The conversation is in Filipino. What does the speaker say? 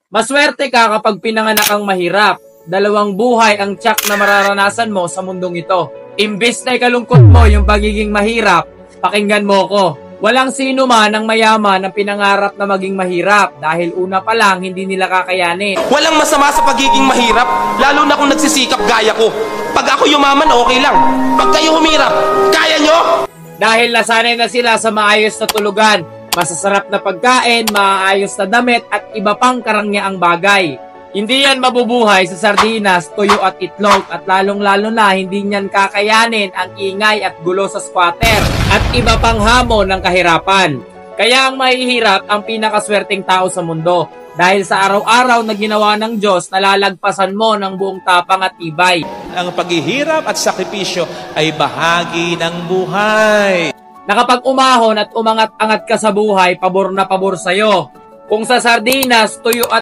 Maswerte ka kapag pinanganak kang mahirap. Dalawang buhay ang tiyak na mararanasan mo sa mundong ito. Imbes na ikalungkot mo yung pagiging mahirap, pakinggan mo ko. Walang sino man ang mayaman ang pinangarap na maging mahirap dahil una pa lang hindi nila kakayanin. Walang masama sa pagiging mahirap, lalo na kung nagsisikap gaya ko. Pag ako yumaman, okay lang. Pag kayo humirap, kaya nyo? Dahil nasanay na sila sa maayos na tulugan, masasarap na pagkain, maayos na damit at iba pang karangyaang bagay. Hindi yan mabubuhay sa sardinas, tuyo at itlog at lalong-lalo na hindi niyan kakayanin ang ingay at gulo sa squatter at iba pang hamon ng kahirapan. Kaya ang mahihirap ang pinakaswerteng tao sa mundo dahil sa araw-araw na ginawa ng Diyos nalalagpasan mo ng buong tapang at tibay. Ang paghihirap at sakripisyo ay bahagi ng buhay. Na kapag umahon at umangat-angat ka sa buhay, pabor na pabor sa'yo. Kung sa sardinas, tuyo at